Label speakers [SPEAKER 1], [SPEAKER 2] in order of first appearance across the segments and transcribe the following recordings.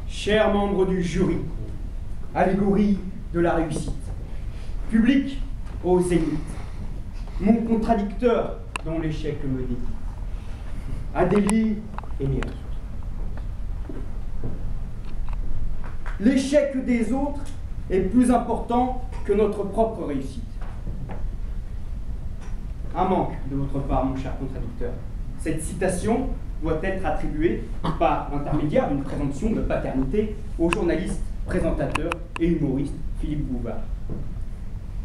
[SPEAKER 1] Chers membres du jury, allégorie de la réussite, public au zénith, mon contradicteur dont l'échec me dédie, Adélie et Myriam. L'échec des autres est plus important que notre propre réussite. Un manque de votre part, mon cher contradicteur. Cette citation doit être attribuée par l'intermédiaire d'une présomption de paternité au journaliste, présentateur et humoriste Philippe Bouvard.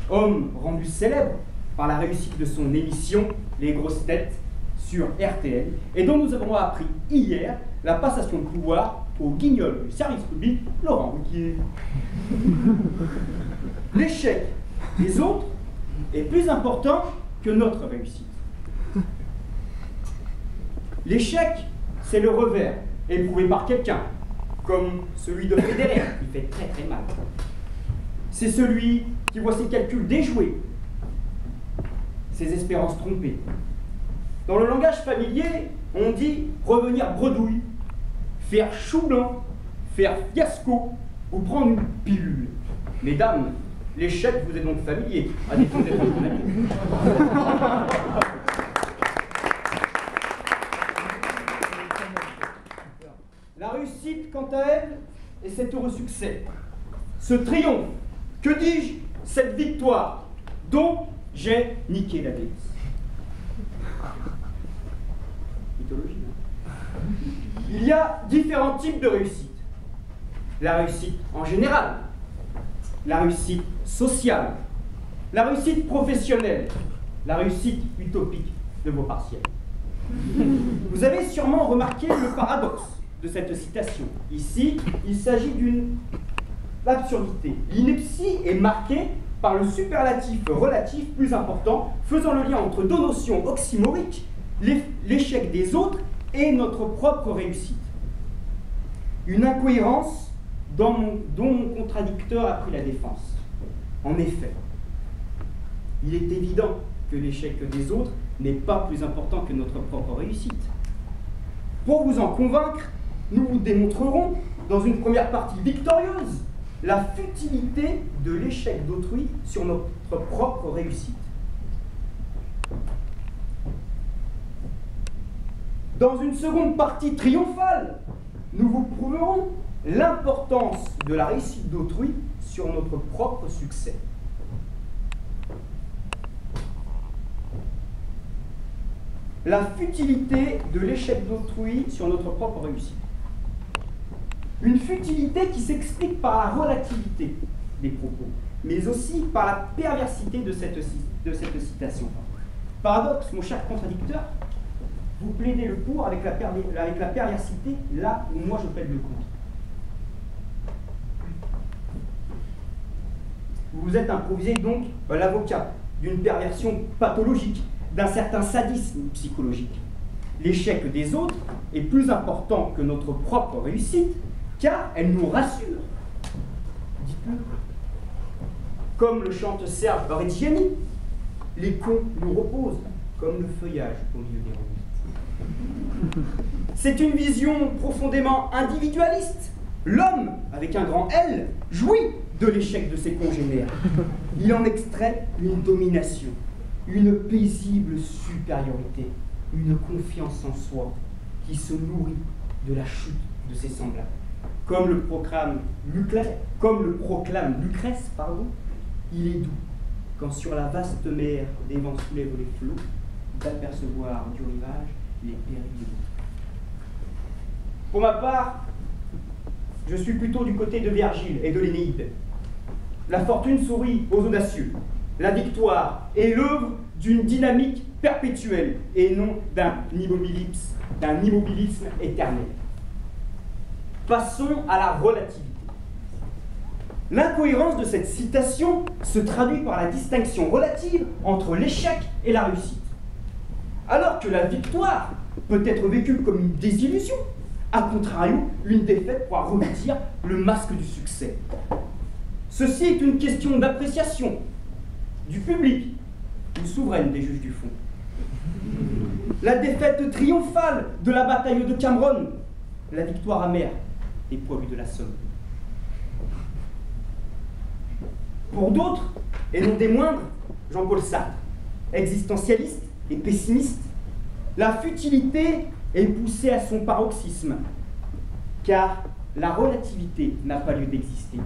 [SPEAKER 1] Homme rendu célèbre par la réussite de son émission Les Grosses Têtes sur RTL et dont nous avons appris hier la passation de pouvoir au guignol du service public, Laurent Ruquier. L'échec des autres est plus important que notre réussite. L'échec, c'est le revers éprouvé par quelqu'un, comme celui de Federer, qui fait très très mal. C'est celui qui voit ses calculs déjoués, ses espérances trompées. Dans le langage familier, on dit revenir bredouille, faire chou blanc, faire fiasco ou prendre une pilule. Mesdames, l'échec vous est donc familier, à défaut d'être mon ami. La réussite, quant à elle, est cet heureux succès, ce triomphe, que dis-je, cette victoire, dont j'ai niqué la déesse. Mythologie, hein. Il y a différents types de réussite. La réussite en général, la réussite sociale, la réussite professionnelle, la réussite utopique de vos partiels. Vous avez sûrement remarqué le paradoxe de cette citation. Ici, il s'agit d'une absurdité. L'ineptie est marquée par le superlatif relatif plus important, faisant le lien entre deux notions oxymoriques, l'échec des autres et notre propre réussite. Une incohérence dont mon contradicteur a pris la défense. En effet, il est évident que l'échec des autres n'est pas plus important que notre propre réussite. Pour vous en convaincre, nous vous démontrerons, dans une première partie victorieuse, la futilité de l'échec d'autrui sur notre propre réussite. Dans une seconde partie triomphale, nous vous prouverons l'importance de la réussite d'autrui sur notre propre succès. La futilité de l'échec d'autrui sur notre propre réussite. Une futilité qui s'explique par la relativité des propos, mais aussi par la perversité de cette citation. Paradoxe, mon cher contradicteur, vous plaidez le pour avec la perversité là où moi je plaide le contre. Vous vous êtes improvisé donc l'avocat d'une perversion pathologique, d'un certain sadisme psychologique. L'échec des autres est plus important que notre propre réussite, car elle nous rassure. Dites-le. Comme le chante Serge Reggiani, les cons nous reposent comme le feuillage au milieu des rues. C'est une vision profondément individualiste. L'homme, avec un grand L, jouit de l'échec de ses congénères. Il en extrait une domination, une paisible supériorité, une confiance en soi qui se nourrit de la chute de ses semblables. Comme le proclame Lucrèce, il est doux, quand sur la vaste mer des vents soulèvent les flots, d'apercevoir du rivage les périls de l'eau. Pour ma part, je suis plutôt du côté de Virgile et de l'Énéide. La fortune sourit aux audacieux. La victoire est l'œuvre d'une dynamique perpétuelle et non d'un immobilisme éternel. Passons à la relativité. L'incohérence de cette citation se traduit par la distinction relative entre l'échec et la réussite. Alors que la victoire peut être vécue comme une désillusion, a contrario, une défaite pourra revêtir le masque du succès. Ceci est une question d'appréciation du public ou souveraine des juges du fond. la défaite triomphale de la bataille de Cameron, la victoire amère des poilus de la Somme. Pour d'autres, et non des moindres, Jean-Paul Sartre, existentialiste et pessimiste, la futilité est poussée à son paroxysme, car la relativité n'a pas lieu d'exister.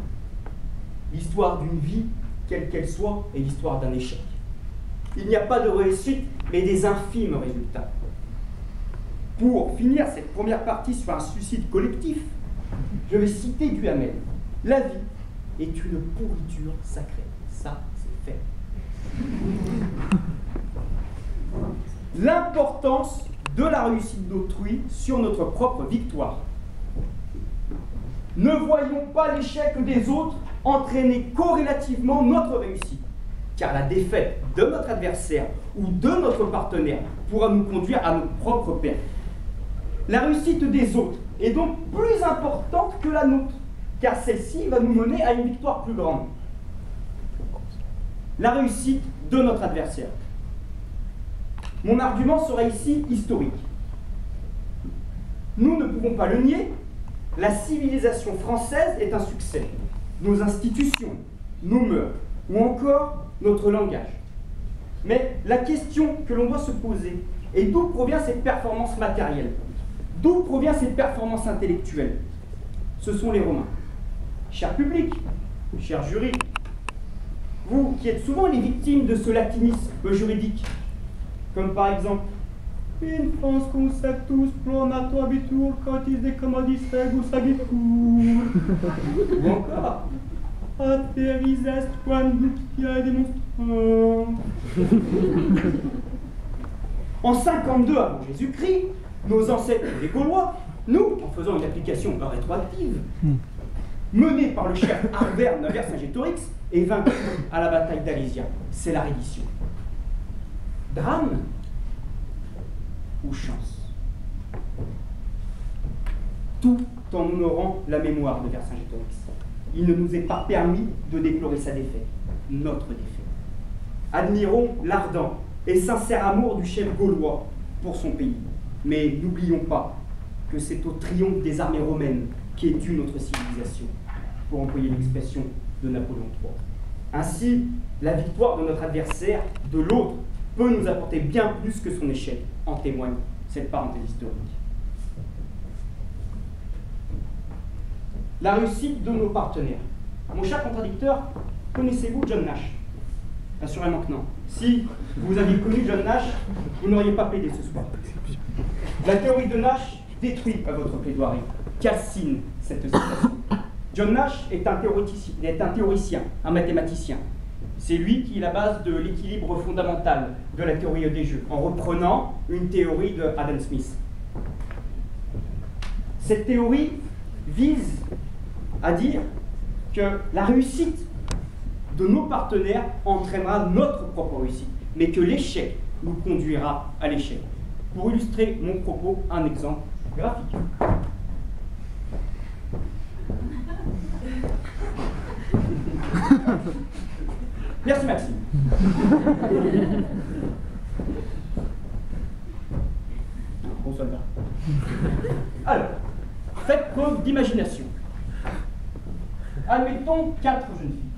[SPEAKER 1] L'histoire d'une vie, quelle qu'elle soit, est l'histoire d'un échec. Il n'y a pas de réussite, mais des infimes résultats. Pour finir cette première partie sur un suicide collectif, je vais citer Duhamel. La vie est une pourriture sacrée. Ça, c'est fait. L'importance de la réussite d'autrui sur notre propre victoire. Ne voyons pas l'échec des autres entraîner corrélativement notre réussite, car la défaite de notre adversaire ou de notre partenaire pourra nous conduire à nos propres pertes. La réussite des autres est donc plus importante que la nôtre, car celle-ci va nous mener à une victoire plus grande. La réussite de notre adversaire. Mon argument sera ici historique. Nous ne pouvons pas le nier, la civilisation française est un succès. Nos institutions, nos mœurs, ou encore notre langage. Mais la question que l'on doit se poser est d'où provient cette performance matérielle? D'où provient cette performance intellectuelle? Ce sont les Romains. Cher public, cher jury, vous qui êtes souvent les victimes de ce latinisme juridique, comme par exemple In France conceptus pronato habitur cotis de commodis regus agitur, ou encore Ateris est quam nuptiae demonstrant. En 52 avant Jésus-Christ, nos ancêtres les Gaulois, nous, en faisant une application rétroactive, menés par le chef Arverne Vercingétorix et vaincus à la bataille d'Alésia. C'est la reddition. Drame ou chance? Tout en honorant la mémoire de Vercingétorix. Il ne nous est pas permis de déplorer sa défaite, notre défaite. Admirons l'ardent et sincère amour du chef gaulois pour son pays. Mais n'oublions pas que c'est au triomphe des armées romaines qu'est due notre civilisation, pour employer l'expression de Napoléon III. Ainsi, la victoire de notre adversaire, de l'autre, peut nous apporter bien plus que son échec, en témoigne cette parenthèse historique. La réussite de nos partenaires. Mon cher contradicteur, connaissez-vous John Nash? Assurément que non. Si vous aviez connu John Nash, vous n'auriez pas plaidé ce soir. La théorie de Nash détruit votre plaidoirie, calcine cette citation. John Nash est un théoricien, un mathématicien. C'est lui qui est la base de l'équilibre fondamental de la théorie des jeux, en reprenant une théorie de Adam Smith. Cette théorie vise à dire que la réussite de nos partenaires entraînera notre propre réussite, mais que l'échec nous conduira à l'échec. Pour illustrer mon propos, un exemple graphique. Merci Maxime. Bon soldat. Alors, faites preuve d'imagination. Admettons 4 jeunes filles.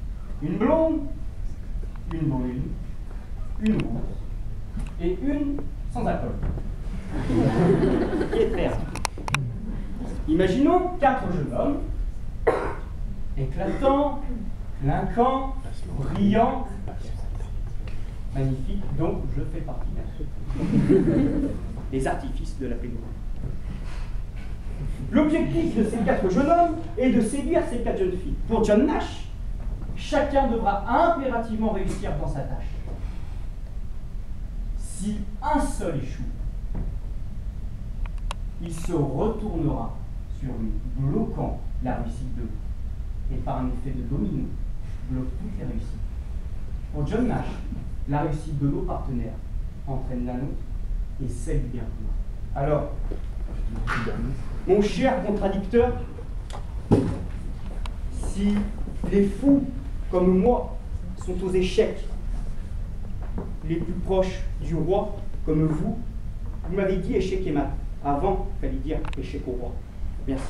[SPEAKER 1] Une blonde, une brune, une rousse et une sans alcool. Qui est très rare. Imaginons 4 jeunes hommes, éclatants, clinquants, brillants, magnifiques, dont je fais partie. Les artifices de la plaidoirie. L'objectif de ces 4 jeunes hommes est de séduire ces 4 jeunes filles. Pour John Nash, chacun devra impérativement réussir dans sa tâche. Si un seul échoue, il se retournera sur lui, bloquant la réussite de l'autre. Et par un effet de domino, bloque toutes les réussites. Pour John Nash, la réussite de nos partenaires entraîne la nôtre et celle du bien commun. Alors, mon cher contradicteur, si les fous comme moi sont aux échecs, les plus proches du roi comme vous Vous m'avez dit échec et mat. Avant, il fallait dire échec au roi. Merci.